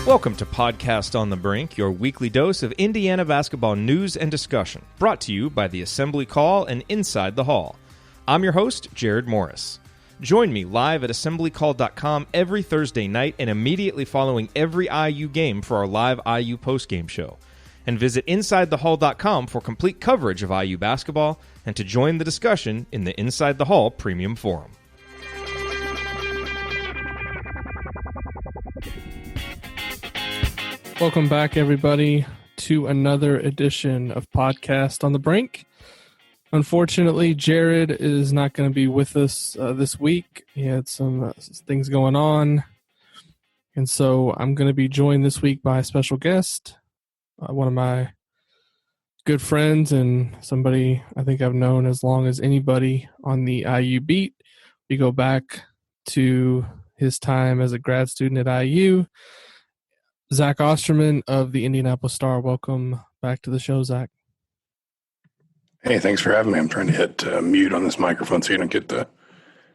Welcome to Podcast on the Brink, your weekly dose of Indiana basketball news and discussion, brought to you by the Assembly Call and Inside the Hall. I'm your host, Jerod Morris. Join me live at assemblycall.com every Thursday night and immediately following every IU game for our live IU postgame show. And visit InsideTheHall.com for complete coverage of IU basketball and to join the discussion in the Inside the Hall Premium Forum. Welcome back, everybody, to another edition of Podcast on the Brink. Unfortunately, Jerod is not going to be with us this week. He had some things going on, and so I'm going to be joined this week by a special guest, one of my good friends and somebody I think I've known as long as anybody on the IU beat. We go back to his time as a grad student at IU. Zach Osterman of the Indianapolis Star. Welcome back to the show, Zach. Hey, thanks for having me. I'm trying to hit mute on this microphone so you don't get the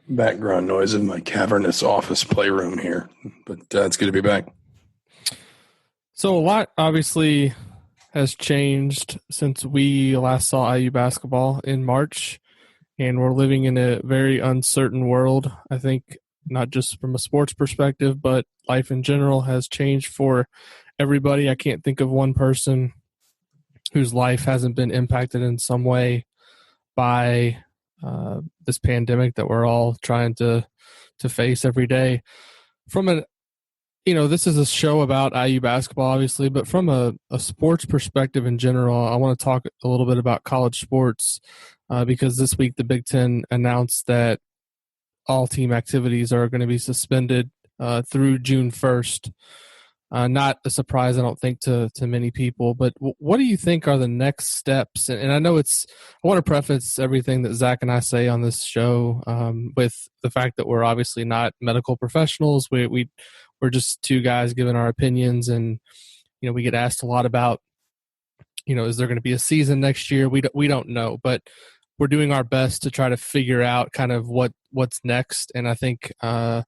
background noise in my cavernous office playroom here. But it's good to be back. So a lot obviously has changed since we last saw IU basketball in March, and we're living in a very uncertain world. I think not just from a sports perspective, but life in general has changed for everybody. I can't think of one person whose life hasn't been impacted in some way by this pandemic that we're all trying to face every day. From a, this is a show about IU basketball, obviously, but from a sports perspective in general, I want to talk a little bit about college sports because this week the Big Ten announced that all team activities are going to be suspended through June 1st. Not a surprise, I don't think, to many people. But what do you think are the next steps? And I know I want to preface everything that Zach and I say on this show with the fact that we're obviously not medical professionals. We're just two guys giving our opinions, and we get asked a lot about, is there going to be a season next year? We don't know, but we're doing our best to try to figure out kind of what's next. And I think, at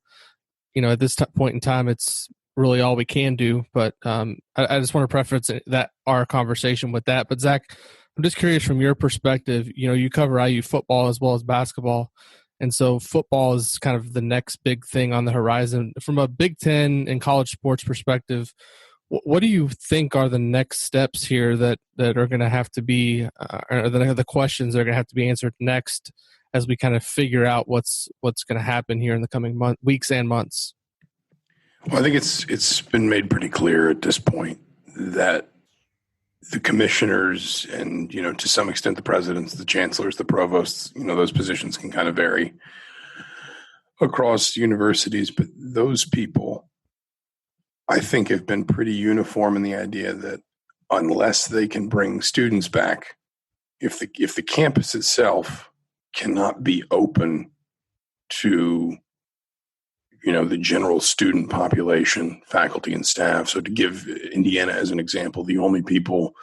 this point in time, it's really all we can do. But I just want to preface that our conversation with that. But Zach, I'm just curious from your perspective, you cover IU football as well as basketball. And so football is kind of the next big thing on the horizon. From a Big Ten and college sports perspective, what do you think are the next steps here that are going to have to be, or the questions that are going to have to be answered next as we kind of figure out what's going to happen here in the coming weeks and months? Well, I think it's been made pretty clear at this point that the commissioners and, to some extent the presidents, the chancellors, the provosts, those positions can kind of vary across universities, but those people, I think, have been pretty uniform in the idea that unless they can bring students back, if the campus itself cannot be open to, the general student population, faculty and staff. So to give Indiana as an example, the only people,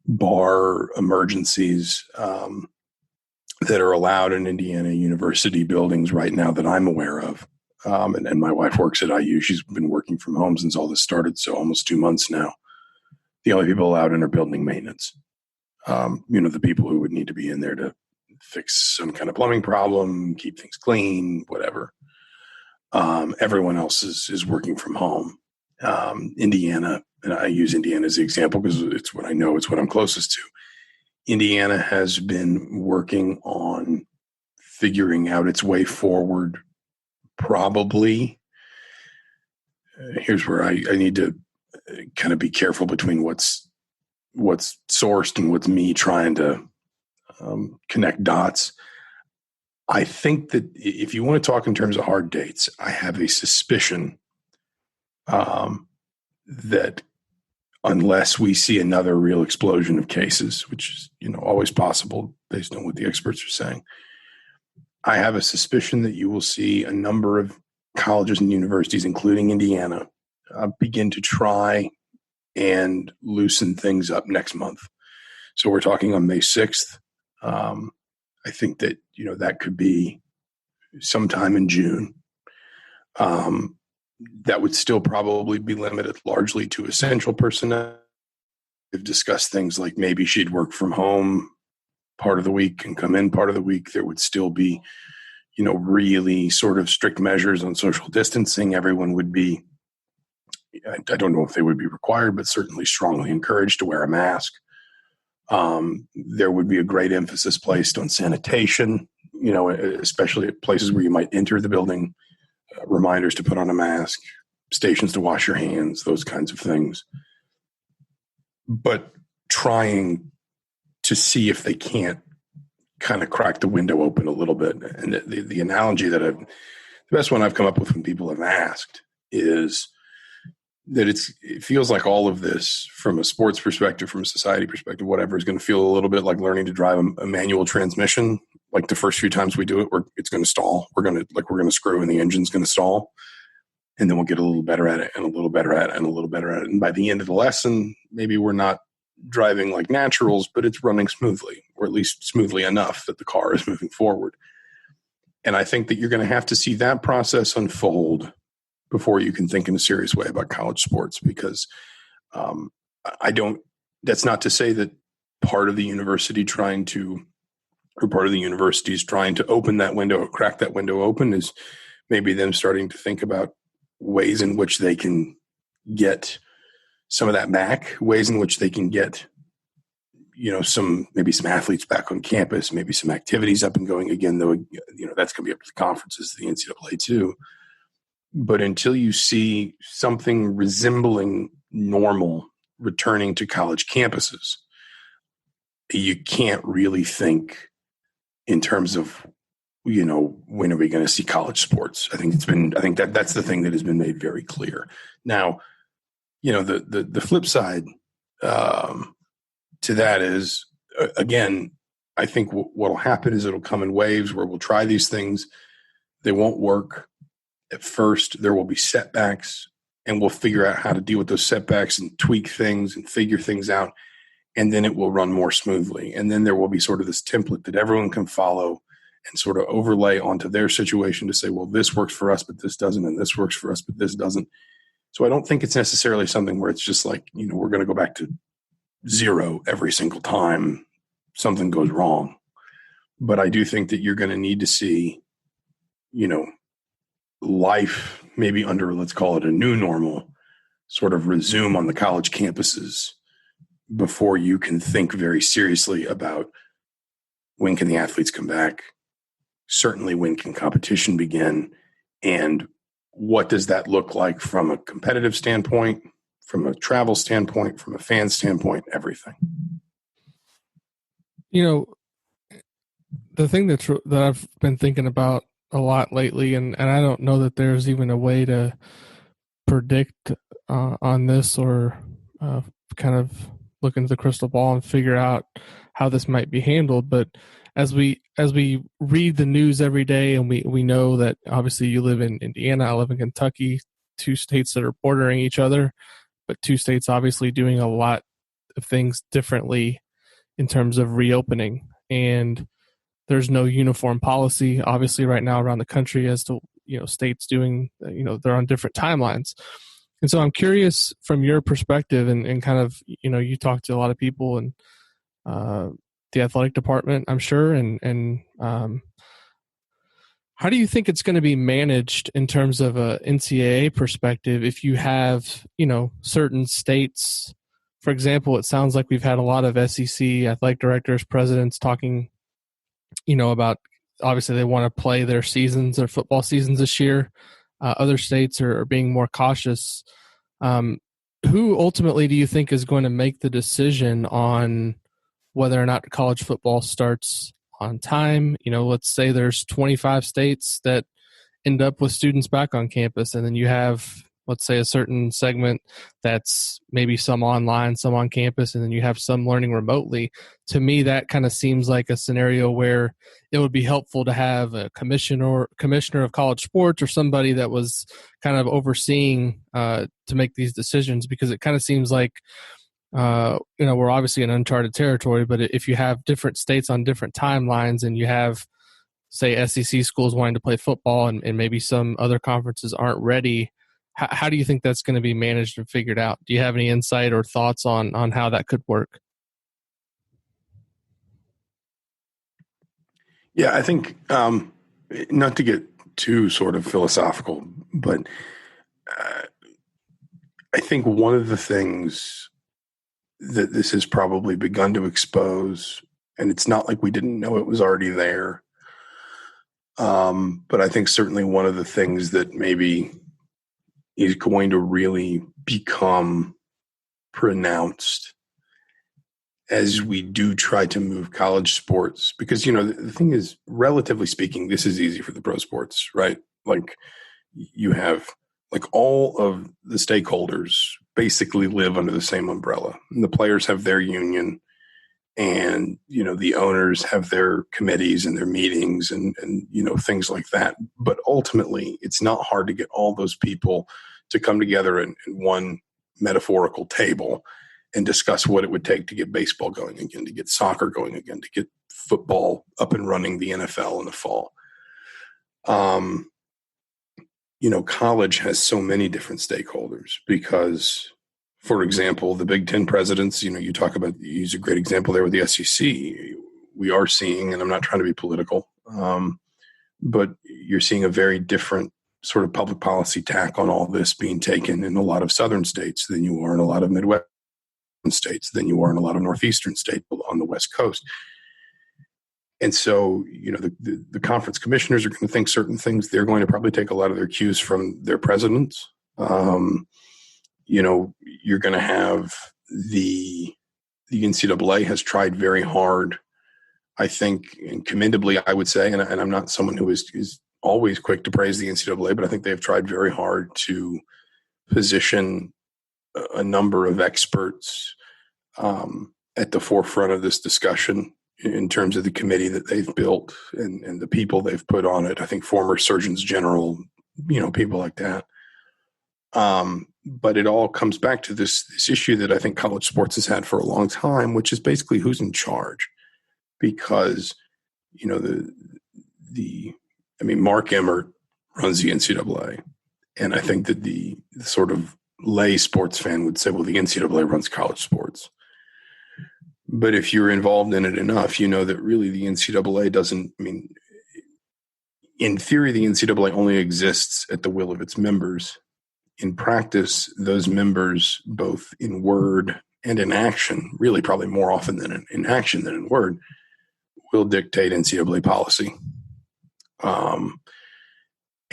bar emergencies, that are allowed in Indiana university buildings right now that I'm aware of, and my wife works at IU. She's been working from home since all this started, so almost 2 months now. The only people allowed in are building maintenance. The people who would need to be in there to fix some kind of plumbing problem, keep things clean, whatever. Everyone else is working from home. Indiana, and I use Indiana as the example because it's what I know, it's what I'm closest to. Indiana has been working on figuring out its way forward. Probably, here's where I need to kind of be careful between what's sourced and what's me trying to connect dots. I think that if you want to talk in terms of hard dates, I have a suspicion that unless we see another real explosion of cases, which is always possible based on what the experts are saying, I have a suspicion that you will see a number of colleges and universities, including Indiana, begin to try and loosen things up next month. So we're talking on May 6th. I think that, that could be sometime in June. that would still probably be limited largely to essential personnel. We've discussed things like maybe she'd work from home part of the week and come in part of the week. There would still be, really sort of strict measures on social distancing. Everyone would be, I don't know if they would be required, but certainly strongly encouraged to wear a mask. There would be a great emphasis placed on sanitation, especially at places where you might enter the building, reminders to put on a mask, stations to wash your hands, those kinds of things. But trying to see if they can't kind of crack the window open a little bit. And the analogy the best one I've come up with when people have asked is that it feels like all of this, from a sports perspective, from a society perspective, whatever, is going to feel a little bit like learning to drive a manual transmission. Like the first few times we do it, it's going to stall. We're going to screw and the engine's going to stall. And then we'll get a little better at it and a little better at it and a little better at it. And by the end of the lesson, maybe we're not driving like naturals, but it's running smoothly, or at least smoothly enough that the car is moving forward. And I think that you're going to have to see that process unfold before you can think in a serious way about college sports, because that's not to say that part of the universities trying to open that window or crack that window open is maybe them starting to think about ways in which they can get some of that back, ways in which they can get, some athletes back on campus, maybe some activities up and going again, though, that's going to be up to the conferences, the NCAA too. But until you see something resembling normal returning to college campuses, you can't really think in terms of, when are we going to see college sports? I think that's the thing that has been made very clear. Now, the flip side to that is, again, I think what will happen is it'll come in waves where we'll try these things. They won't work. At first, there will be setbacks, and we'll figure out how to deal with those setbacks and tweak things and figure things out, and then it will run more smoothly. And then there will be sort of this template that everyone can follow and sort of overlay onto their situation to say, well, this works for us, but this doesn't, and this works for us, but this doesn't. So I don't think it's necessarily something where it's just like, we're going to go back to zero every single time something goes wrong. But I do think that you're going to need to see, life maybe under, let's call it a new normal, sort of resume on the college campuses before you can think very seriously about when can the athletes come back, certainly when can competition begin, and what does that look like from a competitive standpoint, from a travel standpoint, from a fan standpoint, everything. The thing that I've been thinking about a lot lately, and I don't know that there's even a way to predict on this or kind of look into the crystal ball and figure out how this might be handled. But as we read the news every day, and we know that obviously you live in Indiana, I live in Kentucky, two states that are bordering each other, but two states obviously doing a lot of things differently in terms of reopening. And there's no uniform policy, obviously, right now around the country as to, states doing, they're on different timelines. And so I'm curious from your perspective and kind of, you talk to a lot of people and the athletic department, I'm sure. And how do you think it's going to be managed in terms of a NCAA perspective if you have, certain states? For example, it sounds like we've had a lot of SEC athletic directors, presidents talking about obviously they want to play their football seasons this year. Other states are being more cautious. Who ultimately do you think is going to make the decision on whether or not college football starts on time? Let's say there's 25 states that end up with students back on campus, and then you have, let's say, a certain segment that's maybe some online, some on campus, and then you have some learning remotely. To me, that kind of seems like a scenario where it would be helpful to have a commissioner of college sports or somebody that was kind of overseeing to make these decisions, because it kind of seems like, we're obviously in uncharted territory, but if you have different states on different timelines and you have, say, SEC schools wanting to play football and maybe some other conferences aren't ready, How do you think that's going to be managed and figured out? Do you have any insight or thoughts on how that could work? Yeah, I think not to get too sort of philosophical, but I think one of the things that this has probably begun to expose, and it's not like we didn't know it was already there, but I think certainly one of the things that maybe is going to really become pronounced as we do try to move college sports, because, the thing is, relatively speaking, this is easy for the pro sports, right? Like, you have like all of the stakeholders basically live under the same umbrella. And the players have their union, and, the owners have their committees and their meetings and things like that. But ultimately, it's not hard to get all those people to come together in one metaphorical table and discuss what it would take to get baseball going again, to get soccer going again, to get football up and running, the NFL in the fall. College has so many different stakeholders because, for example, the Big Ten presidents, you use a great example there with the SEC. We are seeing, and I'm not trying to be political, but you're seeing a very different sort of public policy tack on all this being taken in a lot of southern states than you are in a lot of Midwest states than you are in a lot of northeastern states on the West Coast. And so, the conference commissioners are going to think certain things. They're going to probably take a lot of their cues from their presidents. You're going to have the NCAA has tried very hard, I think, and commendably, I would say, and I'm not someone who is always quick to praise the NCAA, but I think they've tried very hard to position a number of experts at the forefront of this discussion in terms of the committee that they've built and the people they've put on it. I think former surgeons general, people like that. But it all comes back to this issue that I think college sports has had for a long time, which is basically who's in charge. Because, Mark Emmert runs the NCAA. And I think that the sort of lay sports fan would say, well, the NCAA runs college sports. But if you're involved in it enough, you know that really the NCAA doesn't, in theory, the NCAA only exists at the will of its members. In practice, those members, both in word and in action, really probably more often than in action than in word, will dictate NCAA policy.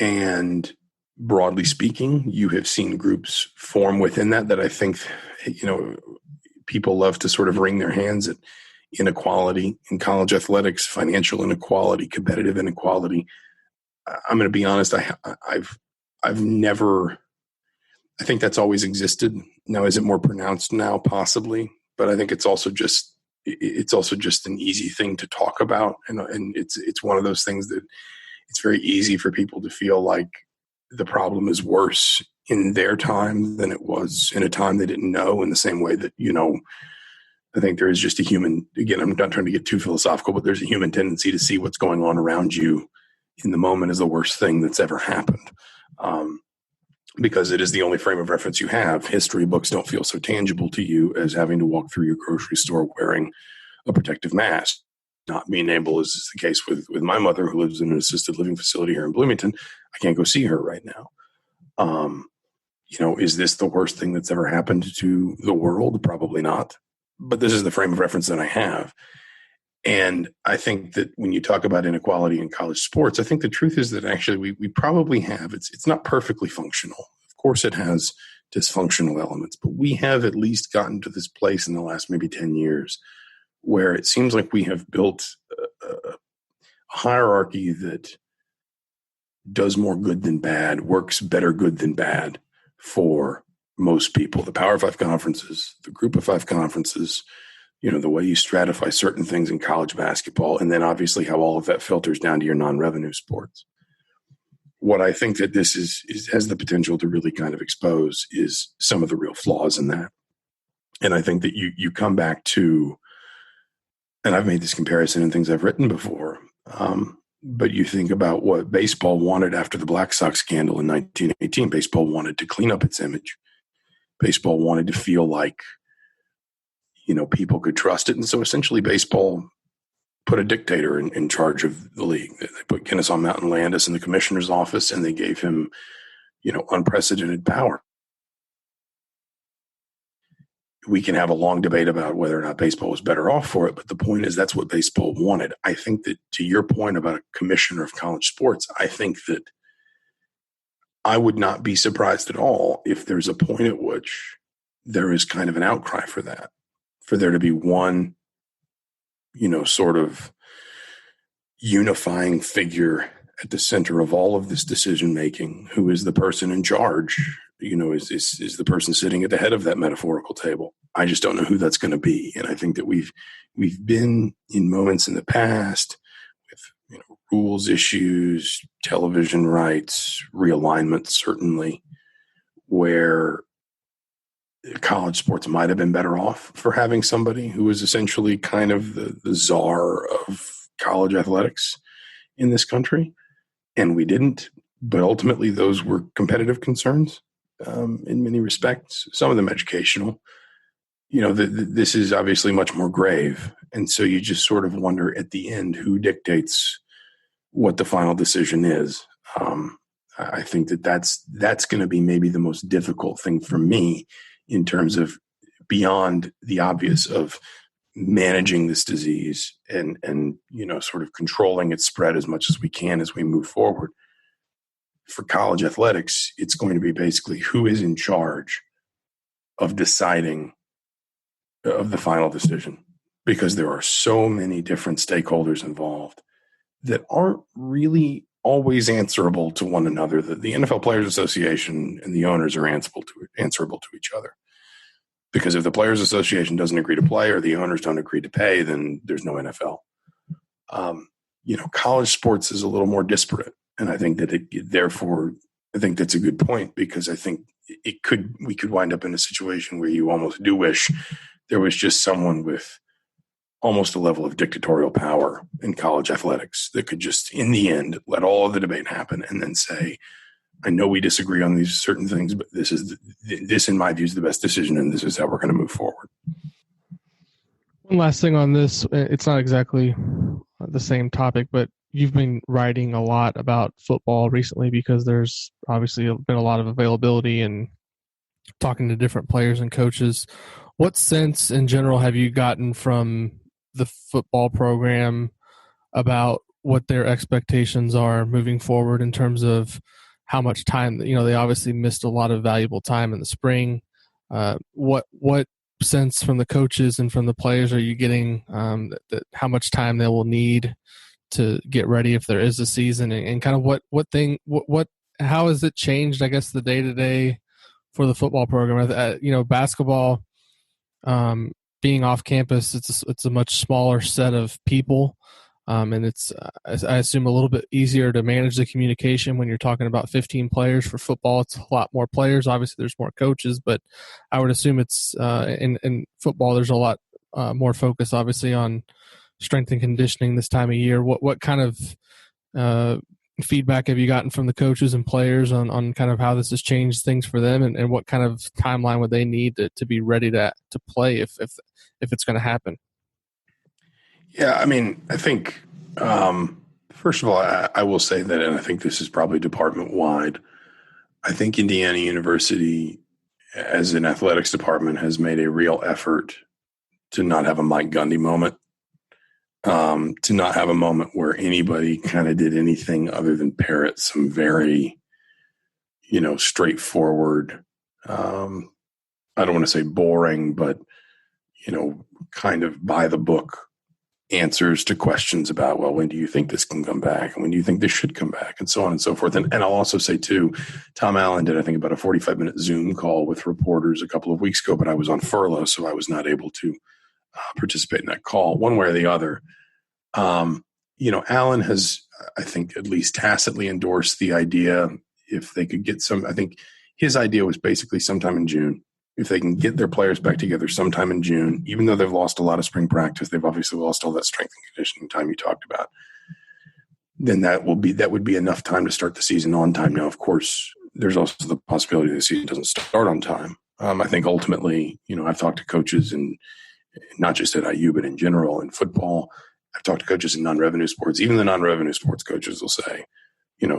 And broadly speaking, you have seen groups form within that I think, people love to sort of wring their hands at inequality in college athletics, financial inequality, competitive inequality. I'm going to be honest. I've never, I think that's always existed. Now, is it more pronounced now? Possibly, but I think it's also just an easy thing to talk about. And it's one of those things that it's very easy for people to feel like the problem is worse in their time than it was in a time they didn't know, in the same way that, I think there is just a human, again, I'm not trying to get too philosophical, but there's a human tendency to see what's going on around you in the moment as the worst thing that's ever happened. Because it is the only frame of reference you have. History books don't feel so tangible to you as having to walk through your grocery store wearing a protective mask. Not being able, as is the case with my mother, who lives in an assisted living facility here in Bloomington. I can't go see her right now. Is this the worst thing that's ever happened to the world? Probably not. But this is the frame of reference that I have. And I think that when you talk about inequality in college sports, I think the truth is that actually we probably have, it's not perfectly functional. Of course it has dysfunctional elements, but we have at least gotten to this place in the last maybe 10 years where it seems like we have built a hierarchy that does more good than bad, works better good than bad for most people. The Power 5 conferences, the Group of 5 conferences, the way you stratify certain things in college basketball, and then obviously how all of that filters down to your non-revenue sports. What I think that this has the potential to really kind of expose is some of the real flaws in that. And I think that you come back to, and I've made this comparison in things I've written before, But you think about what baseball wanted after the Black Sox scandal in 1918. Baseball wanted to clean up its image. Baseball wanted to feel like, people could trust it. And so essentially baseball put a dictator in charge of the league. They put Kennesaw Mountain Landis in the commissioner's office, and they gave him, unprecedented power. We can have a long debate about whether or not baseball was better off for it, but the point is that's what baseball wanted. I think that, to your point about a commissioner of college sports, I think that I would not be surprised at all if there's a point at which there is kind of an outcry for that, for there to be one, sort of unifying figure at the center of all of this decision making, who is the person in charge, is the person sitting at the head of that metaphorical table. I just don't know who that's going to be. And I think that we've been in moments in the past with, rules issues, television rights, realignment, certainly, where college sports might have been better off for having somebody who was essentially kind of the czar of college athletics in this country. And we didn't, but ultimately those were competitive concerns in many respects, some of them educational. This is obviously much more grave. And so you just sort of wonder at the end who dictates what the final decision is. I think that's going to be maybe the most difficult thing for me in terms of beyond the obvious of managing this disease and sort of controlling its spread as much as we can as we move forward. For college athletics, it's going to be basically who is in charge of deciding of the final decision, because there are so many different stakeholders involved that aren't really always answerable to one another. The NFL Players Association and the owners are answerable to each other. Because if the Players Association doesn't agree to play or the owners don't agree to pay, then there's no NFL. College sports is a little more disparate. And I think that I think that's a good point, because I think we could wind up in a situation where you almost do wish there was just someone with almost a level of dictatorial power in college athletics that could just, in the end, let all of the debate happen and then say, I know we disagree on these certain things, but this in my view is the best decision, and this is how we're going to move forward. One last thing on this, it's not exactly the same topic, but you've been writing a lot about football recently because there's obviously been a lot of availability and talking to different players and coaches. What sense in general have you gotten from the football program about what their expectations are moving forward in terms of how much time, they obviously missed a lot of valuable time in the spring. What sense from the coaches and from the players are you getting that how much time they will need to get ready if there is a season, and kind of how has it changed, I guess, the day-to-day for the football program? Basketball, being off campus, it's a much smaller set of people. And it's, I assume, a little bit easier to manage the communication when you're talking about 15 players. For football, it's a lot more players. Obviously, there's more coaches, but I would assume it's in football, there's a lot more focus, obviously, on strength and conditioning this time of year. What kind of feedback have you gotten from the coaches and players on kind of how this has changed things for them, and what kind of timeline would they need to be ready to play if it's going to happen? Yeah, I mean, I think, first of all, I will say that, and I think this is probably department-wide, I think Indiana University, as an athletics department, has made a real effort to not have a Mike Gundy moment, to not have a moment where anybody kind of did anything other than parrot some very, straightforward, I don't want to say boring, but, kind of by the book answers to questions about, well, when do you think this can come back? And when do you think this should come back? And so on and so forth. And I'll also say, too, Tom Allen did, I think, about a 45-minute Zoom call with reporters a couple of weeks ago, but I was on furlough, so I was not able to participate in that call one way or the other. Allen has, I think, at least tacitly endorsed the idea if they could get I think his idea was basically sometime in June. If they can get their players back together sometime in June, even though they've lost a lot of spring practice, they've obviously lost all that strength and conditioning time you talked about. then that would be enough time to start the season on time. Now, of course, there's also the possibility the season doesn't start on time. I think ultimately, I've talked to coaches, and not just at IU, but in general in football. I've talked to coaches in non-revenue sports. Even the non-revenue sports coaches will say,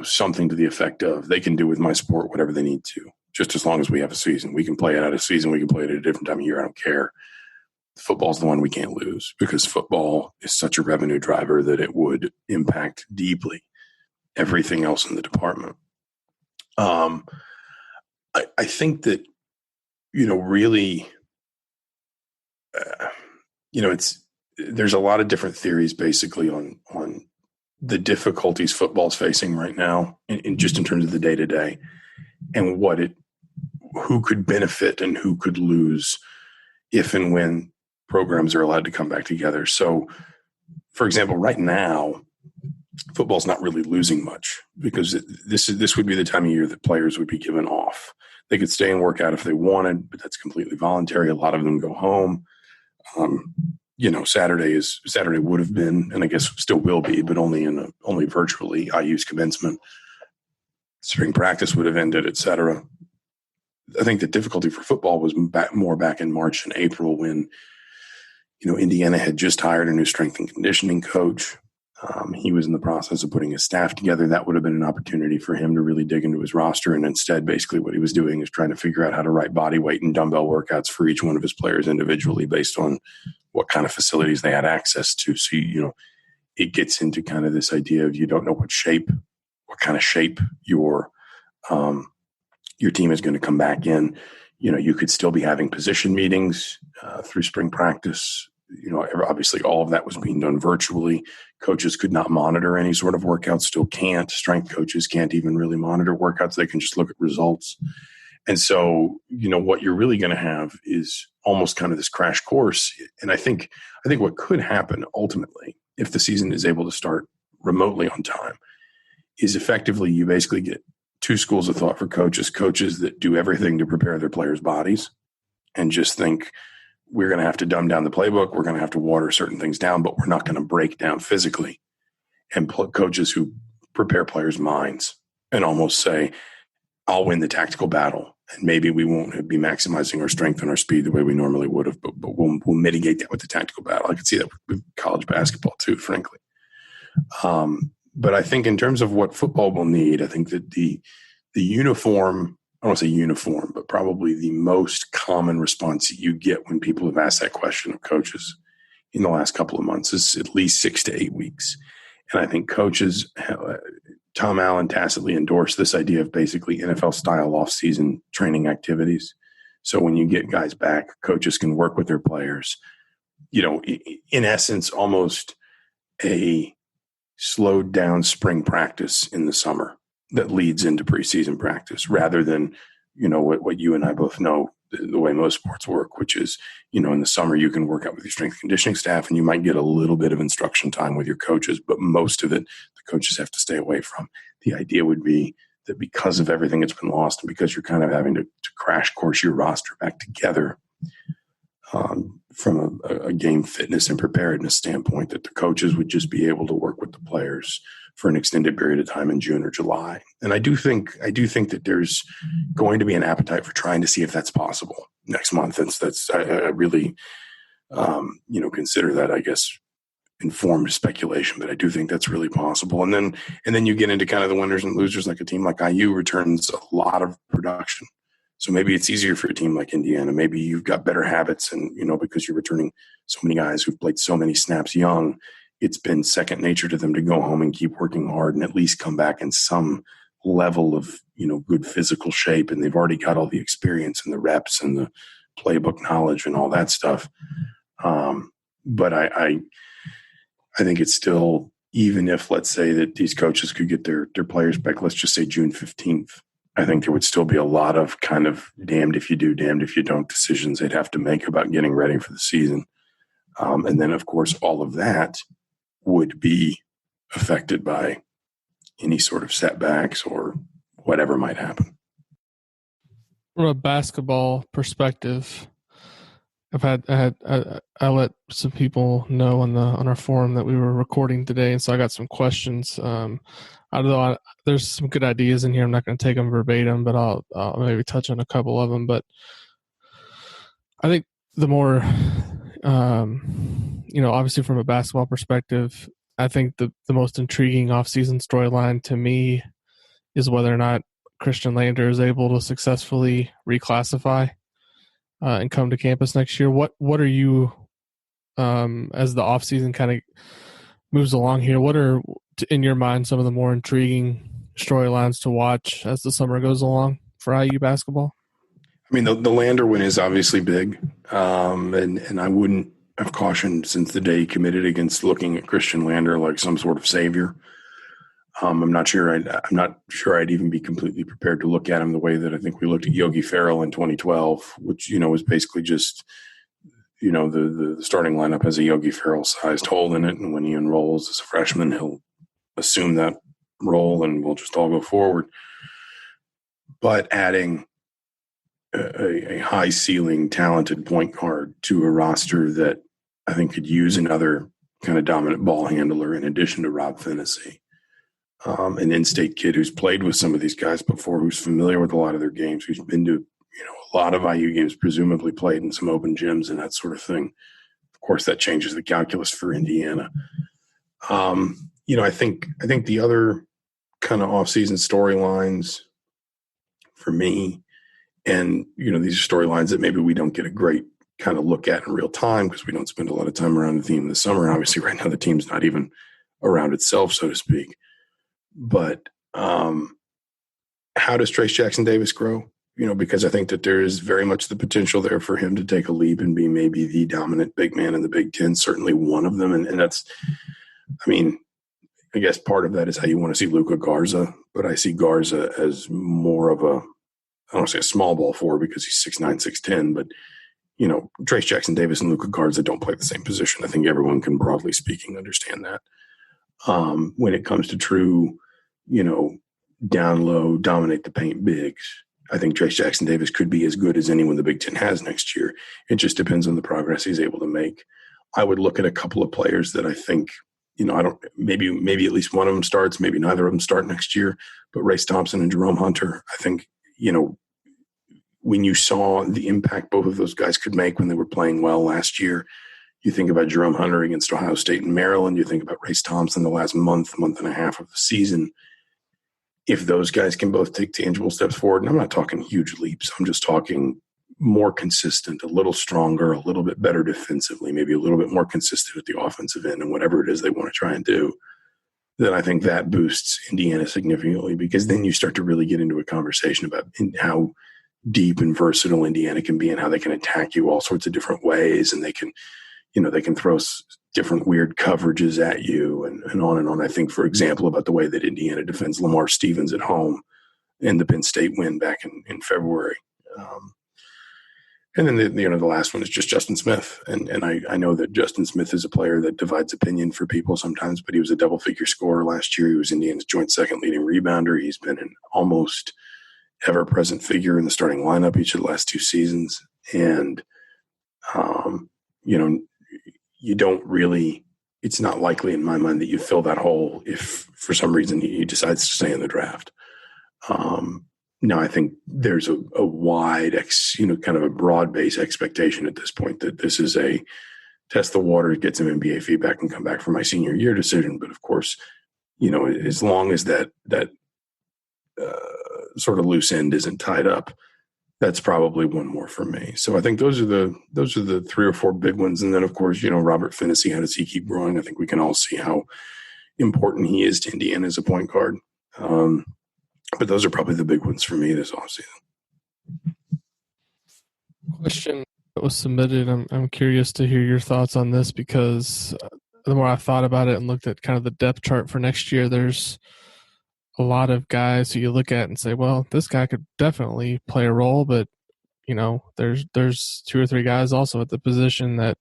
something to the effect of, they can do with my sport whatever they need to, just as long as we have a season. We can play it out of season. We can play it at a different time of year. I don't care. Football's the one we can't lose, because football is such a revenue driver that it would impact deeply everything else in the department. I think that, really, there's a lot of different theories basically on the difficulties football's facing right now, in just in terms of the day-to-day, and who could benefit and who could lose if and when programs are allowed to come back together. So, for example, right now, football's not really losing much, because this would be the time of year that players would be given off. They could stay and work out if they wanted, but that's completely voluntary. A lot of them go home. Saturday would have been, and I guess still will be, but only virtually, IU's commencement. Spring practice would have ended, et cetera. I think the difficulty for football was more back in March and April, when Indiana had just hired a new strength and conditioning coach. He was in the process of putting his staff together. That would have been an opportunity for him to really dig into his roster. And instead, basically what he was doing is trying to figure out how to write body weight and dumbbell workouts for each one of his players individually, based on what kind of facilities they had access to. So, it gets into kind of this idea of, you don't know what kind of shape your team is going to come back in. You could still be having position meetings through spring practice. Obviously all of that was being done virtually. Coaches could not monitor any sort of workouts, still can't. Strength coaches can't even really monitor workouts. They can just look at results. And so, what you're really going to have is almost kind of this crash course. And I think what could happen ultimately, if the season is able to start remotely on time, is effectively you basically get two schools of thought for coaches that do everything to prepare their players' bodies and just think, we're going to have to dumb down the playbook. We're going to have to water certain things down, but we're not going to break down physically. And coaches who prepare players' minds and almost say, I'll win the tactical battle, and maybe we won't be maximizing our strength and our speed the way we normally would have, but we'll mitigate that with the tactical battle. I could see that with college basketball too, frankly. But I think in terms of what football will need, I think that the uniform, I don't want to say uniform, but probably the most common response that you get when people have asked that question of coaches in the last couple of months is at least 6 to 8 weeks. And I think coaches, Tom Allen tacitly endorsed this idea of basically NFL-style off-season training activities. So when you get guys back, coaches can work with their players, in essence, almost a slowed down spring practice in the summer that leads into preseason practice, rather than, what you and I both know, the way most sports work, which is, in the summer you can work out with your strength and conditioning staff, and you might get a little bit of instruction time with your coaches, but most of it the coaches have to stay away from. The idea would be that because of everything that's been lost, and because you're kind of having to crash course your roster back together from a game fitness and preparedness standpoint, that the coaches would just be able to work with the players for an extended period of time in June or July. And I do think that there's going to be an appetite for trying to see if that's possible next month. I really, consider that, I guess, informed speculation, but I do think that's really possible. And then you get into kind of the winners and losers, like a team like IU returns a lot of production. So maybe it's easier for a team like Indiana. Maybe you've got better habits, and, because you're returning so many guys who've played so many snaps young, it's been second nature to them to go home and keep working hard and at least come back in some level of, good physical shape. And they've already got all the experience and the reps and the playbook knowledge and all that stuff. But I think it's still, even if, let's say that these coaches could get their players back, let's just say June 15th, I think there would still be a lot of kind of damned if you do, damned if you don't decisions they'd have to make about getting ready for the season. And then, of course, all of that would be affected by any sort of setbacks or whatever might happen. From a basketball perspective, I let some people know on our forum that we were recording today, and so I got some questions. Although there's some good ideas in here, I'm not going to take them verbatim, but I'll maybe touch on a couple of them. But I think the more, obviously from a basketball perspective, I think the most intriguing offseason storyline to me is whether or not Christian Lander is able to successfully reclassify and come to campus next year. What are you, as the offseason kind of moves along here, what are, in your mind, some of the more intriguing storylines to watch as the summer goes along for IU basketball? I mean, the Lander win is obviously big, and I wouldn't have cautioned since the day he committed against looking at Christian Lander like some sort of savior. I'm not sure I'd even be completely prepared to look at him the way that I think we looked at Yogi Ferrell in 2012, which was basically just the starting lineup has a Yogi Ferrell-sized hole in it, and when he enrolls as a freshman, he'll assume that role, and we'll just all go forward. But adding a high-ceiling, talented point guard to a roster that I think could use another kind of dominant ball handler in addition to Rob Finney, an in-state kid who's played with some of these guys before, who's familiar with a lot of their games, who's been to a lot of IU games, presumably played in some open gyms and that sort of thing. Of course, that changes the calculus for Indiana. I think the other kind of off-season storylines for me, and these are storylines that maybe we don't get a great kind of look at in real time because we don't spend a lot of time around the team in the summer. And obviously, right now the team's not even around itself, so to speak. But how does Trace Jackson Davis grow? Because I think that there is very much the potential there for him to take a leap and be maybe the dominant big man in the Big Ten, certainly one of them. And that's, I guess part of that is how you want to see Luka Garza, but I see Garza as more of a, I don't want to say a small ball forward because he's 6'9", 6'10", but, Trace Jackson Davis and Luka Garza don't play the same position. I think everyone can, broadly speaking, understand that. When it comes to true, down low, dominate the paint bigs, I think Trace Jackson Davis could be as good as anyone the Big Ten has next year. It just depends on the progress he's able to make. I would look at a couple of players that I think, maybe at least one of them starts, maybe neither of them start next year, but Race Thompson and Jerome Hunter, I think, when you saw the impact both of those guys could make when they were playing well last year, you think about Jerome Hunter against Ohio State and Maryland, you think about Race Thompson the last month and a half of the season. If those guys can both take tangible steps forward, and I'm not talking huge leaps, I'm just talking more consistent, a little stronger, a little bit better defensively, maybe a little bit more consistent at the offensive end and whatever it is they want to try and do, then I think that boosts Indiana significantly, because then you start to really get into a conversation about how deep and versatile Indiana can be and how they can attack you all sorts of different ways, and they can throw different weird coverages at you and on and on. I think, for example, about the way that Indiana defends Lamar Stevens at home in the Penn State win back in February. And then the last one is just Justin Smith. And I know that Justin Smith is a player that divides opinion for people sometimes, but he was a double-figure scorer last year. He was Indiana's joint second leading rebounder. He's been an almost ever-present figure in the starting lineup each of the last two seasons. And, you don't really – it's not likely in my mind that you fill that hole if for some reason he decides to stay in the draft. Now, I think there's a wide, kind of a broad-based expectation at this point that this is a test the water, get some NBA feedback, and come back for my senior year decision. But, of course, as long as that sort of loose end isn't tied up, that's probably one more for me. So I think those are the three or four big ones. And then, of course, Robert Finney, how does he keep growing? I think we can all see how important he is to Indiana as a point guard. But those are probably the big ones for me this offseason. Question that was submitted. I'm curious to hear your thoughts on this, because the more I thought about it and looked at kind of the depth chart for next year, there's a lot of guys who you look at and say, well, this guy could definitely play a role, but there's two or three guys also at the position that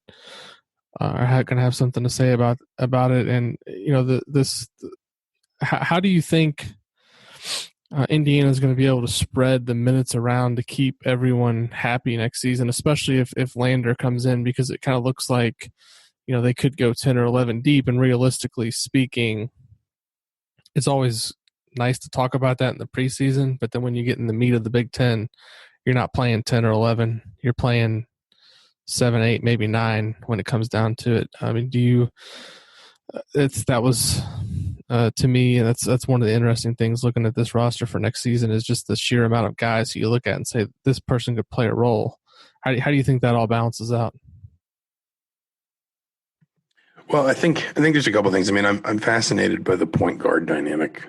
are going to have something to say about it. And how do you think Indiana's going to be able to spread the minutes around to keep everyone happy next season, especially if Lander comes in, because it kind of looks like, they could go 10 or 11 deep. And realistically speaking, it's always nice to talk about that in the preseason. But then when you get in the meat of the Big Ten, you're not playing 10 or 11. You're playing 7, 8, maybe 9 when it comes down to it. I mean, to me, that's one of the interesting things looking at this roster for next season is just the sheer amount of guys you look at and say this person could play a role. How do you think that all balances out? Well, I think there's a couple things. I mean, I'm fascinated by the point guard dynamic.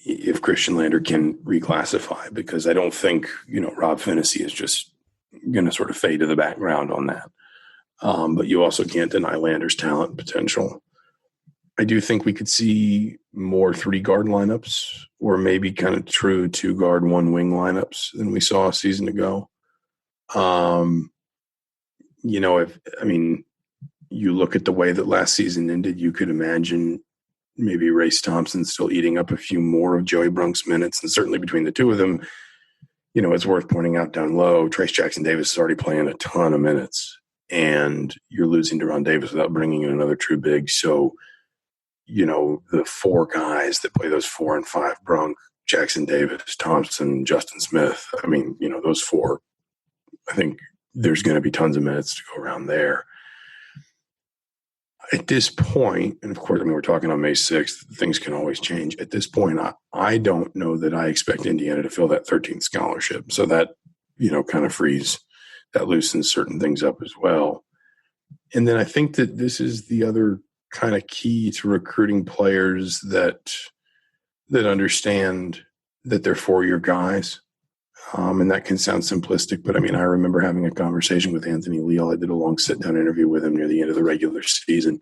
If Christian Lander can reclassify, because I don't think Rob Finney is just going to sort of fade to the background on that. But you also can't deny Lander's talent and potential. I do think we could see more 3-guard lineups, or maybe kind of true 2-guard, 1-wing lineups than we saw a season ago. You look at the way that last season ended, you could imagine maybe Race Thompson still eating up a few more of Joey Brunk's minutes. And certainly between the two of them, it's worth pointing out down low, Trace Jackson Davis is already playing a ton of minutes, and you're losing Deron Davis without bringing in another true big. So, the 4 guys that play those 4 and 5, Brunk, Jackson Davis, Thompson, Justin Smith, those 4, I think there's going to be tons of minutes to go around there. At this point, and of course, we're talking on May 6th, things can always change. At this point, I don't know that I expect Indiana to fill that 13th scholarship. So that, kind of loosens certain things up as well. And then I think that this is the other kind of key to recruiting players that understand that they're 4-year guys. And that can sound simplistic, but I remember having a conversation with Anthony Leal. I did a long sit-down interview with him near the end of the regular season.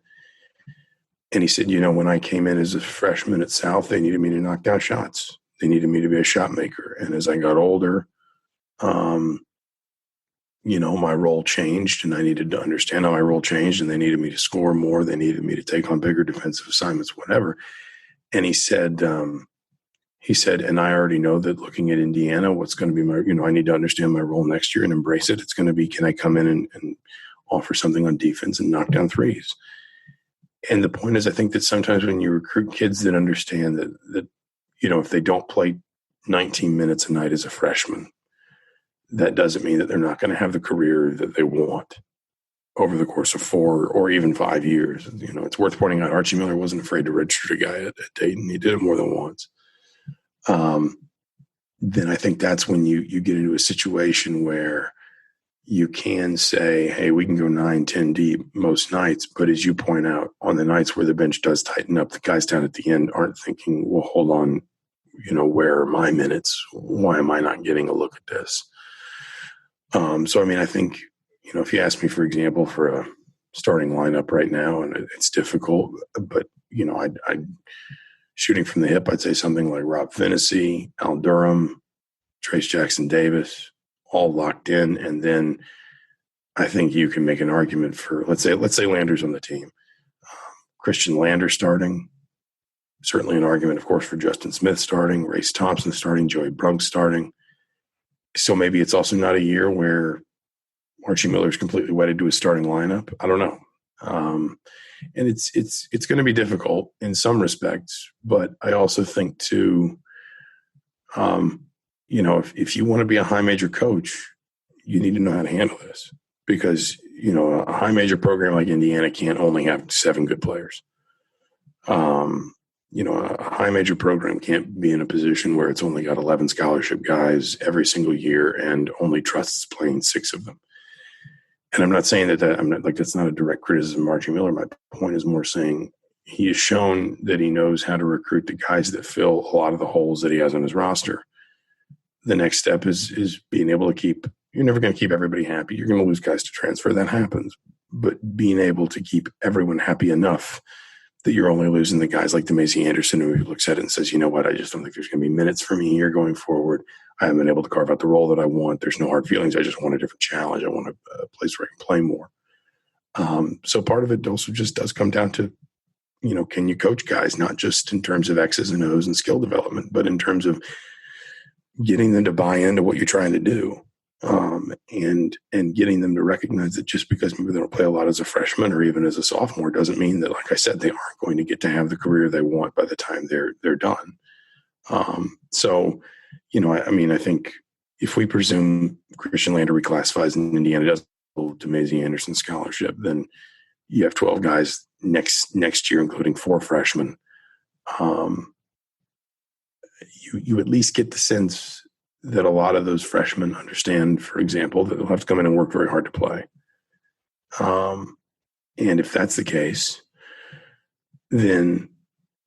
And he said, when I came in as a freshman at South, they needed me to knock down shots. They needed me to be a shot maker. And as I got older, my role changed, and I needed to understand how my role changed, and they needed me to score more. They needed me to take on bigger defensive assignments, whatever. And he said, and I already know that looking at Indiana, what's going to be my, I need to understand my role next year and embrace it. It's going to be, can I come in and offer something on defense and knock down threes? And the point is, I think that sometimes when you recruit kids that understand that if they don't play 19 minutes a night as a freshman, that doesn't mean that they're not going to have the career that they want over the course of 4 or even 5 years. It's worth pointing out Archie Miller wasn't afraid to redshirt a guy at Dayton. He did it more than once. Then I think that's when you get into a situation where you can say, hey, we can go 9, 10 deep most nights. But as you point out, on the nights where the bench does tighten up, the guys down at the end aren't thinking, well, hold on, where are my minutes? Why am I not getting a look at this? I think, if you ask me, for example, for a starting lineup right now, and it's difficult, but, I'd shooting from the hip, I'd say something like Rob Finney, Al Durham, Trace Jackson Davis, all locked in. And then I think you can make an argument for, let's say Lander's on the team. Christian Lander starting, certainly an argument, of course, for Justin Smith starting, Race Thompson starting, Joey Brunk starting. So maybe it's also not a year where Archie Miller is completely wedded to his starting lineup. I don't know. And it's going to be difficult in some respects, but I also think too, if you want to be a high major coach, you need to know how to handle this, because, a high major program like Indiana can't only have 7 good players. A high major program can't be in a position where it's only got 11 scholarship guys every single year and only trusts playing 6 of them. And I'm not saying that's not a direct criticism of Archie Miller. My point is more saying he has shown that he knows how to recruit the guys that fill a lot of the holes that he has on his roster. The next step is being able to keep – you're never going to keep everybody happy. You're going to lose guys to transfer. That happens. But being able to keep everyone happy enough that you're only losing the guys like DeMacy Anderson, who looks at it and says, you know what, I just don't think there's going to be minutes for me here going forward. I haven't been able to carve out the role that I want. There's no hard feelings. I just want a different challenge. I want a place where I can play more. So part of it also just does come down to can you coach guys, not just in terms of X's and O's and skill development, but in terms of getting them to buy into what you're trying to do, and getting them to recognize that just because maybe they don't play a lot as a freshman or even as a sophomore doesn't mean that, like I said, they aren't going to get to have the career they want by the time they're done. I think if we presume Christian Lander reclassifies and Indiana doesn't go to Maisie Anderson scholarship, then you have 12 guys next year, including 4 freshmen. You at least get the sense that a lot of those freshmen understand, for example, that they'll have to come in and work very hard to play. And if that's the case, then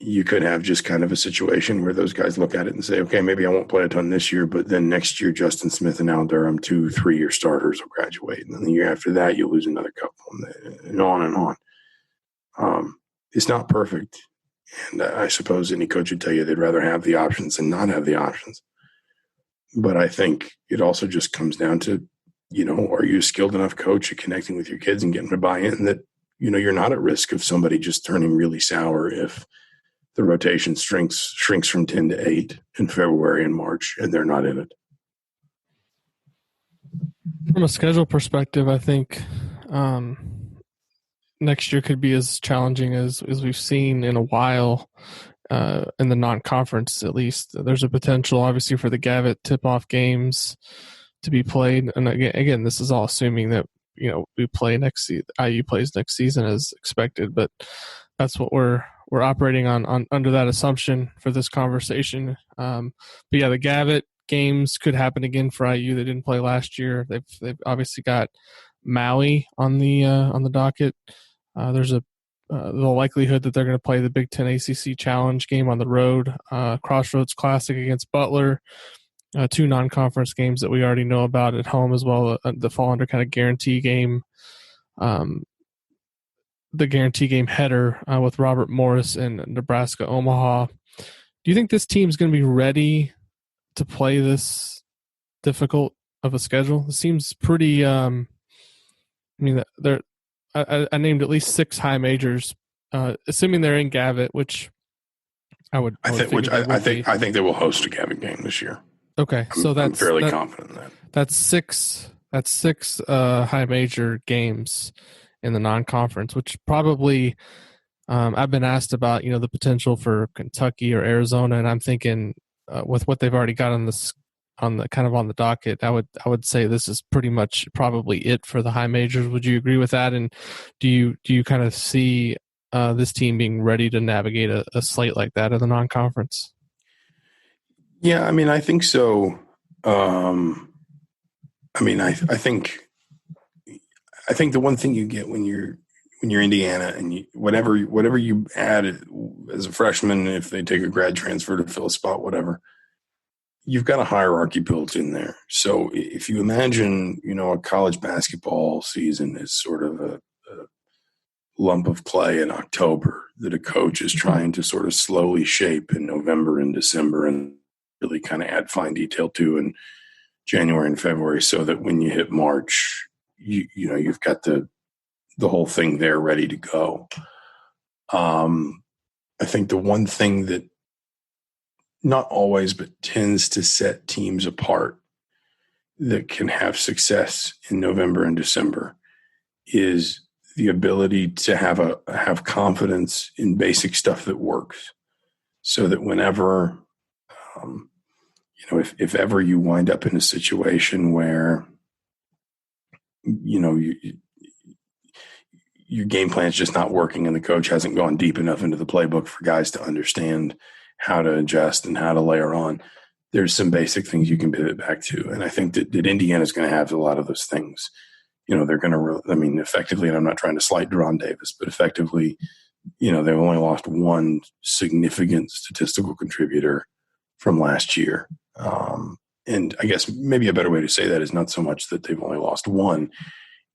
you could have just kind of a situation where those guys look at it and say, okay, maybe I won't play a ton this year, but then next year, Justin Smith and Al Durham, 2-3-year starters, will graduate. And then the year after that, you'll lose another couple, and on and on. It's not perfect. And I suppose any coach would tell you they'd rather have the options than not have the options. But I think it also just comes down to, are you a skilled enough coach at connecting with your kids and getting them to buy in that, you're not at risk of somebody just turning really sour if the rotation shrinks from 10 to 8 in February and March, and they're not in it. From a schedule perspective, I think next year could be as challenging as we've seen in a while in the non-conference, at least. There's a potential, obviously, for the Gavitt tip-off games to be played. And again, this is all assuming that, we play next season, IU plays next season as expected, but that's what we're operating on under that assumption for this conversation. But yeah, the Gavitt games could happen again for IU. They didn't play last year. They've obviously got Maui on the docket. There's the likelihood that they're going to play the Big Ten ACC Challenge game on the road, Crossroads Classic against Butler, 2 non-conference games that we already know about at home as well. The fall under kind of guarantee game, the guarantee game header with Robert Morris and Nebraska Omaha. Do you think this team's going to be ready to play this difficult of a schedule? It seems pretty. I named at least 6 high majors, assuming they're in Gavitt, which I think they will host a Gavitt game this year. Okay, I'm fairly confident in that. That's 6 high major games in the non-conference, which probably I've been asked about, the potential for Kentucky or Arizona, and I'm thinking with what they've already got on the docket, I would say this is pretty much probably it for the high majors. Would you agree with that? And do you kind of see this team being ready to navigate a slate like that in the non-conference? Yeah, I think so. I think the one thing you get when you're Indiana and whatever you add as a freshman, if they take a grad transfer to fill a spot, whatever, you've got a hierarchy built in there. So if you imagine, a college basketball season is sort of a lump of clay in October that a coach is trying to sort of slowly shape in November and December and really kind of add fine detail to in January and February, so that when you hit March, you've got the whole thing there ready to go. I think the one thing that not always, but tends to set teams apart that can have success in November and December is the ability to have confidence in basic stuff that works, so that whenever, if ever you wind up in a situation where, your game plan is just not working and the coach hasn't gone deep enough into the playbook for guys to understand how to adjust and how to layer on, there's some basic things you can pivot back to. And I think that Indiana's going to have a lot of those things. They're going to, effectively, and I'm not trying to slight Jerod Davis, but effectively, they've only lost one significant statistical contributor from last year. And I guess maybe a better way to say that is not so much that they've only lost one,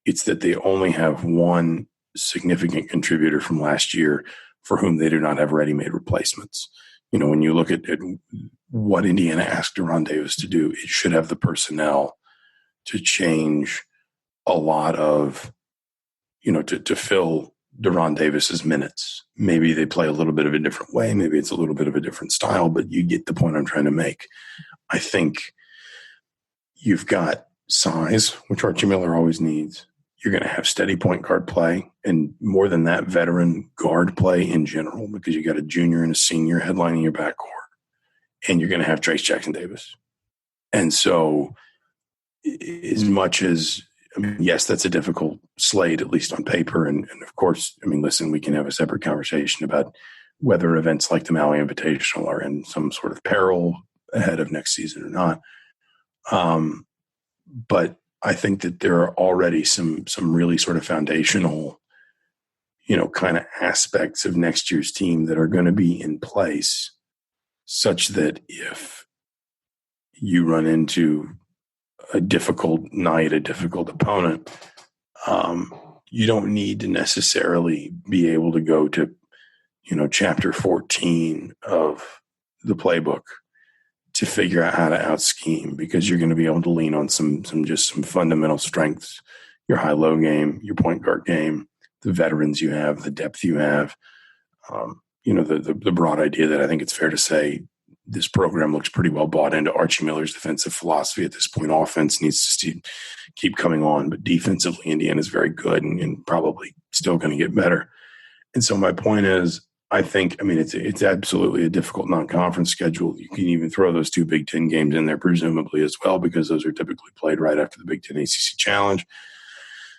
it's that they only have one significant contributor from last year for whom they do not have ready-made replacements. When you look at what Indiana asked Jerod Davis to do, it should have the personnel to change a lot of, to fill Deron Davis's minutes. Maybe they play a little bit of a different way. Maybe it's a little bit of a different style, but you get the point I'm trying to make. I think you've got size, which Archie Miller always needs. You're going to have steady point guard play, and more than that, veteran guard play in general, because you got a junior and a senior headlining your backcourt, and you're going to have Trace Jackson Davis. And so as much as, yes, that's a difficult slate, at least on paper. And of course, listen, we can have a separate conversation about whether events like the Maui Invitational are in some sort of peril ahead of next season or not. But I think that there are already some really sort of foundational, kind of aspects of next year's team that are going to be in place such that if you run into a difficult night, a difficult opponent, you don't need to necessarily be able to go to, chapter 14 of the playbook to figure out how to out scheme, because you're going to be able to lean on some fundamental strengths, your high-low game, your point guard game, the veterans you have, the depth you have, the broad idea that I think it's fair to say this program looks pretty well bought into Archie Miller's defensive philosophy at this point. Offense needs to keep coming on, but defensively, Indiana is very good and probably still going to get better. And so my point is, I think, it's absolutely a difficult non-conference schedule. You can even throw those 2 Big Ten games in there, presumably as well, because those are typically played right after the Big Ten ACC Challenge.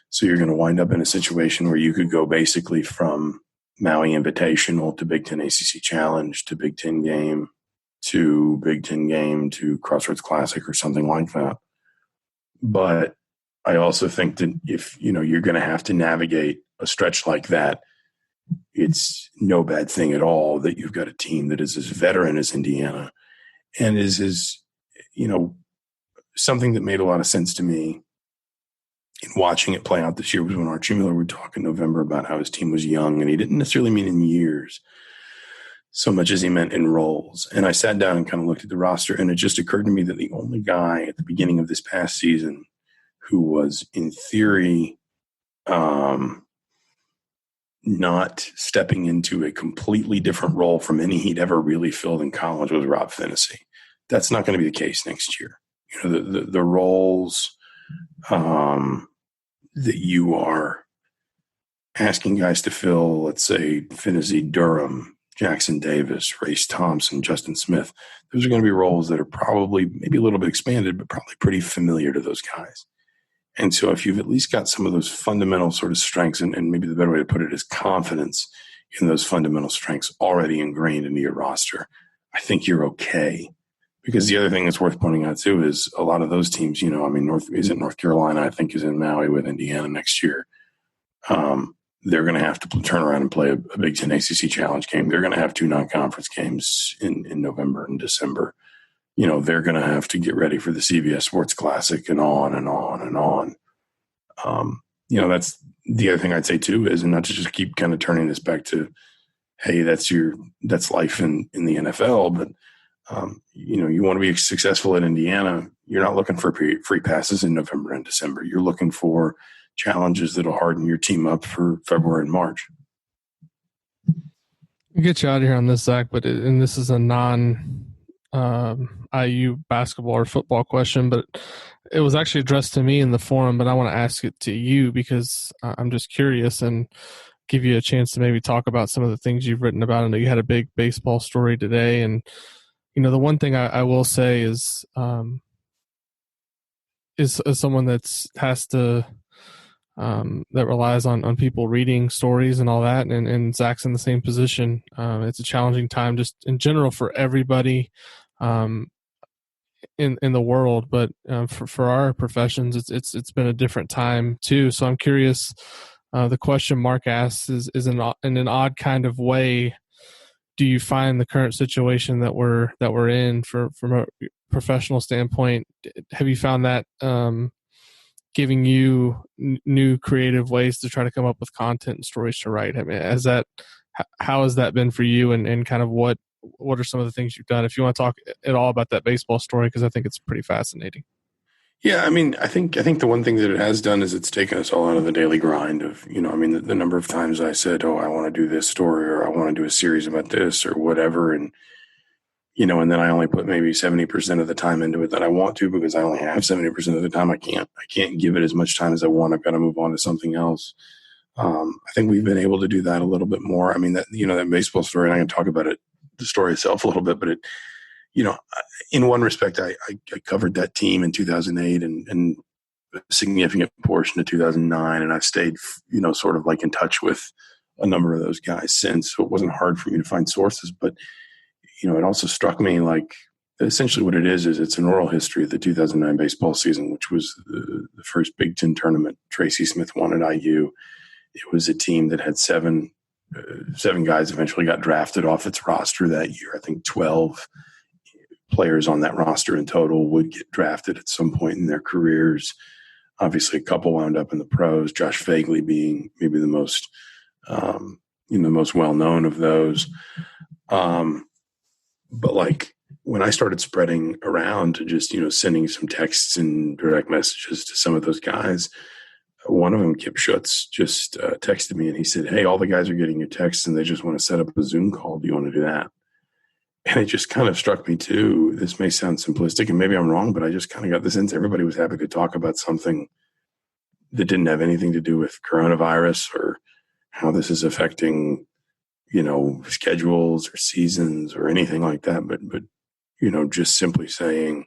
So you're going to wind up in a situation where you could go basically from Maui Invitational to Big Ten ACC Challenge to Big Ten game to Big Ten game to Crossroads Classic or something like that. But I also think that if, you're going to have to navigate a stretch like that, it's no bad thing at all that you've got a team that is as veteran as Indiana and is something that made a lot of sense to me in watching it play out this year was when Archie Miller would talk in November about how his team was young, and he didn't necessarily mean in years so much as he meant in roles. And I sat down and kind of looked at the roster, and it just occurred to me that the only guy at the beginning of this past season who was in theory not stepping into a completely different role from any he'd ever really filled in college was Rob Finney. That's not going to be the case next year. The roles that you are asking guys to fill, let's say Finney, Durham, Jackson Davis, Race Thompson, Justin Smith, those are going to be roles that are probably maybe a little bit expanded, but probably pretty familiar to those guys. And so if you've at least got some of those fundamental sort of strengths, and maybe the better way to put it is confidence in those fundamental strengths already ingrained into your roster, I think you're okay. Because the other thing that's worth pointing out too is a lot of those teams, North Carolina, I think, is in Maui with Indiana next year. They're going to have to turn around and play a Big Ten ACC Challenge game. They're going to have 2 non-conference games in November and December. They're going to have to get ready for the CBS Sports Classic and on and on and on. That's the other thing I'd say too is, and not to just keep kind of turning this back to, hey, that's life in the NFL, but you want to be successful in Indiana. You're not looking for free passes in November and December. You're looking for challenges that'll harden your team up for February and March. I'll get you out of here on this, Zach, and this is a non-IU basketball or football question, but it was actually addressed to me in the forum, but I want to ask it to you because I'm just curious and give you a chance to maybe talk about some of the things you've written about. I know you had a big baseball story today, and the one thing I will say is someone that relies on people reading stories and all that, and Zach's in the same position. It's a challenging time just in general for everybody in the world, but for our professions, it's been a different time too. So I'm curious. The question Mark asks is in an odd kind of way. Do you find the current situation that we're in from a professional standpoint? Have you found that giving you new creative ways to try to come up with content and stories to write? I mean, how has that been for you, and kind of what are some of the things you've done? If you want to talk at all about that baseball story, because I think it's pretty fascinating. Yeah, I mean, I think the one thing that it has done is it's taken us all out of the daily grind of, I mean, the number of times I said, oh, I want to do this story or I want to do a series about this or whatever. And, and then I only put maybe 70% of the time into it that I want to because I only have 70% of the time. I can't give it as much time as I want. I've got to move on to something else. I think we've been able to do that a little bit more. I mean, that baseball story, and I can talk about it, the story itself a little bit, but in one respect, I covered that team in 2008 and a significant portion of 2009. And I've stayed, sort of like in touch with a number of those guys since. So it wasn't hard for me to find sources, but, it also struck me like essentially what it is it's an oral history of the 2009 baseball season, which was the first Big Ten tournament Tracy Smith won at IU. It was a team that had seven guys eventually got drafted off its roster that year. I think 12 players on that roster in total would get drafted at some point in their careers. Obviously, a couple wound up in the pros, Josh Fagley being maybe the most, most well-known of those. But like when I started spreading around to just, sending some texts and direct messages to some of those guys, one of them, Kip Schutz, just texted me and he said, hey, all the guys are getting your texts and they just want to set up a Zoom call. Do you want to do that? And it just kind of struck me too. This may sound simplistic and maybe I'm wrong, but I just kind of got the sense everybody was happy to talk about something that didn't have anything to do with coronavirus or how this is affecting, schedules or seasons or anything like that. But just simply saying,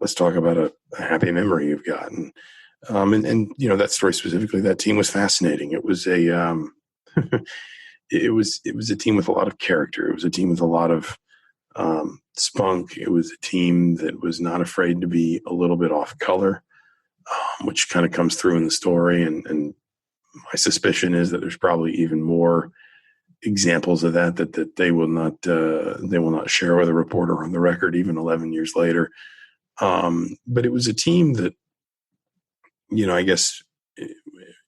let's talk about a happy memory you've gotten. And that story specifically, that team was fascinating. It was a, it was a team with a lot of character. It was a team with a lot of spunk. It was a team that was not afraid to be a little bit off color, which kind of comes through in the story. And my suspicion is that there's probably even more examples of that they will not share with a reporter on the record, even 11 years later. But it was a team that, I guess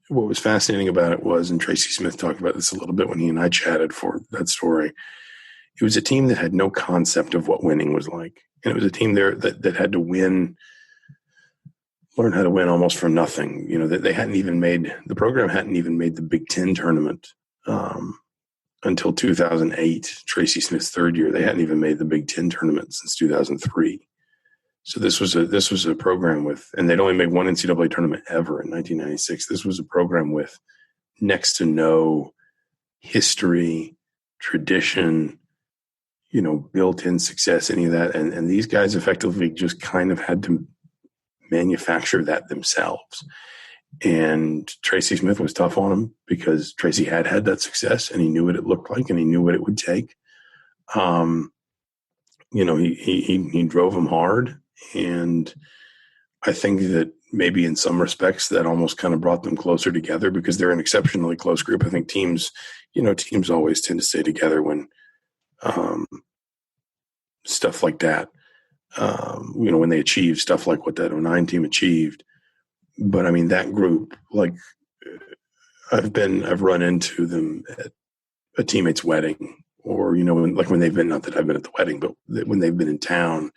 what was fascinating about it was, and Tracy Smith talked about this a little bit when he and I chatted for that story, it was a team that had no concept of what winning was like. And it was a team there that had to learn how to win almost from nothing. The program hadn't even made the Big Ten tournament until 2008, Tracy Smith's third year. They hadn't even made the Big Ten tournament since 2003. So this was a program with, and they'd only made one NCAA tournament ever in 1996. This was a program with next to no history, tradition, built-in success, any of that. And these guys effectively just kind of had to manufacture that themselves. And Tracy Smith was tough on them because Tracy had that success and he knew what it looked like and he knew what it would take. He drove them hard. And I think that maybe in some respects that almost kind of brought them closer together because they're an exceptionally close group. I think teams always tend to stay together when stuff like that, when they achieve stuff like what that 2009 team achieved. But I mean, that group, like I've run into them at a teammate's wedding or, when they've been, not that I've been at the wedding, but when they've been in town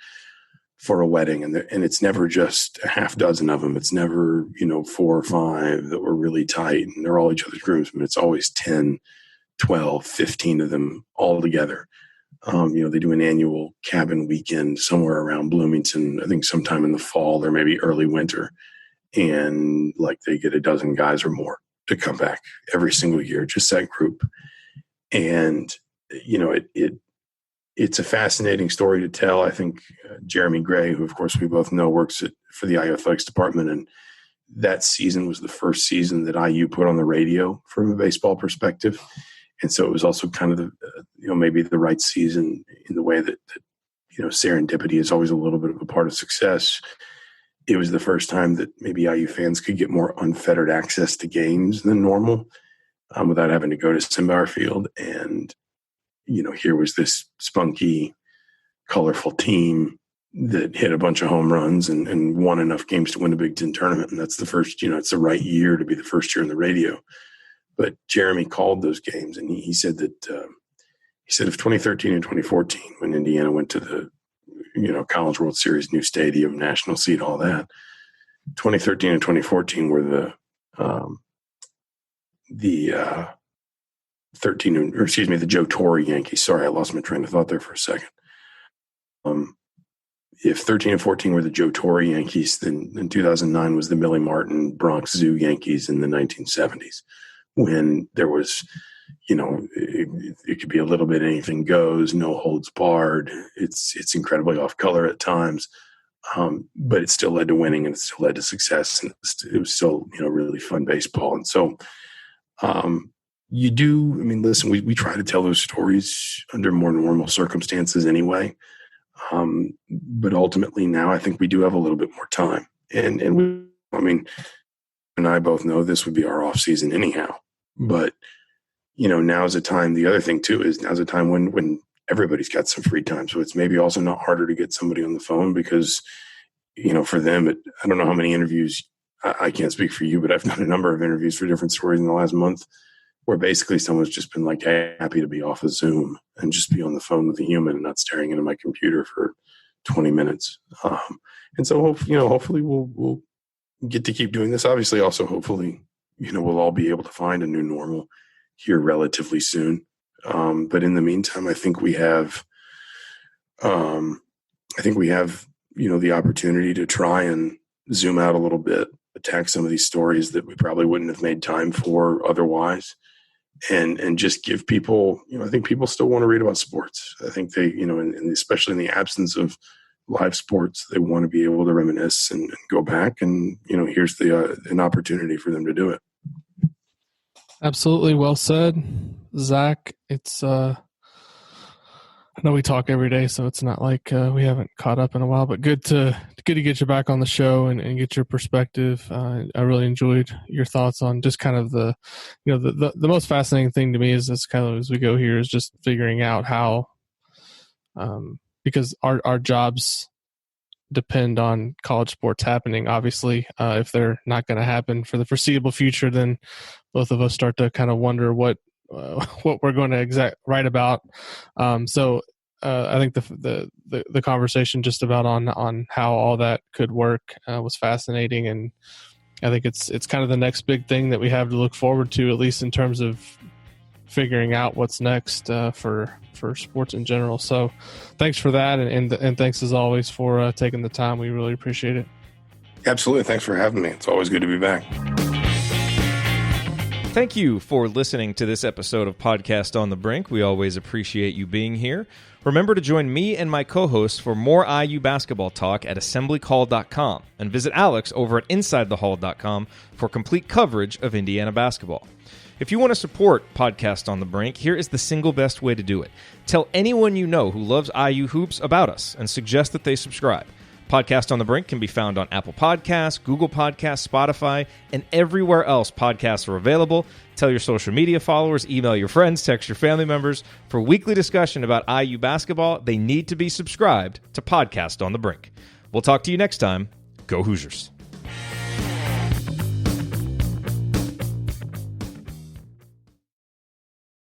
for a wedding and it's never just a half dozen of them. It's never, 4 or 5 that were really tight and they're all each other's groomsmen. It's always 10, 12, 15 of them all together. They do an annual cabin weekend somewhere around Bloomington, I think sometime in the fall or maybe early winter. And like they get a dozen guys or more to come back every single year, just that group. And, it's a fascinating story to tell. I think Jeremy Gray, who of course we both know works for the IU athletics department, and that season was the first season that IU put on the radio from a baseball perspective. And so it was also kind of maybe the right season in the way that serendipity is always a little bit of a part of success. It was the first time that maybe IU fans could get more unfettered access to games than normal without having to go to Simbauer Field. And, here was this spunky, colorful team that hit a bunch of home runs and won enough games to win a Big Ten tournament. And that's the first, it's the right year to be the first year on the radio. But Jeremy called those games and he said that, if 2013 and 2014, when Indiana went to the College World Series, new stadium, national seat, all that. 2013 and 2014 were the Joe Torre Yankees. Sorry, I lost my train of thought there for a second. If 13 and 14 were the Joe Torre Yankees, then in 2009 was the Billy Martin Bronx Zoo Yankees in the 1970s, when there was, it could be a little bit anything goes, no holds barred. It's incredibly off color at times, but it still led to winning and it still led to success, and it was still really fun baseball. And so, listen, we try to tell those stories under more normal circumstances anyway. But ultimately now I think we do have a little bit more time, and I both know this would be our off season anyhow, but now's a time. The other thing too is now's a time when everybody's got some free time. So it's maybe also not harder to get somebody on the phone because, for them, I don't know how many interviews, I can't speak for you, but I've done a number of interviews for different stories in the last month where basically someone's just been like, hey, happy to be off of Zoom and just be on the phone with a human and not staring into my computer for 20 minutes. And so, hopefully we'll get to keep doing this. Obviously, also, hopefully, we'll all be able to find a new normal here relatively soon. But in the meantime, I think we have, the opportunity to try and zoom out a little bit, attack some of these stories that we probably wouldn't have made time for otherwise. And just give people, I think people still want to read about sports. I think they, and especially in the absence of live sports, they want to be able to reminisce and go back. And, here's an opportunity for them to do it. Absolutely. Well said, Zach. It's, I know we talk every day, so it's not like we haven't caught up in a while, but good to get you back on the show and get your perspective. I really enjoyed your thoughts on just kind of the most fascinating thing to me is this kind of as we go here is just figuring out how, because our jobs depend on college sports happening. Obviously, if they're not going to happen for the foreseeable future, then both of us start to kind of wonder what we're going to write about. So I think the conversation just about on how all that could work was fascinating, and I think it's kind of the next big thing that we have to look forward to, at least in terms of figuring out what's next for sports in general. So thanks for that, and thanks as always for taking the time. We really appreciate it. Absolutely. Thanks for having me. It's always good to be back. Thank you for listening to this episode of Podcast on the Brink. We always appreciate you being here. Remember to join me and my co-hosts for more IU basketball talk at assemblycall.com, and visit Alex over at insidethehall.com for complete coverage of Indiana basketball. If you want to support Podcast on the Brink, here is the single best way to do it. Tell anyone you know who loves IU hoops about us and suggest that they subscribe. Podcast on the Brink can be found on Apple Podcasts, Google Podcasts, Spotify, and everywhere else podcasts are available. Tell your social media followers, email your friends, text your family members. For weekly discussion about IU basketball, they need to be subscribed to Podcast on the Brink. We'll talk to you next time. Go Hoosiers.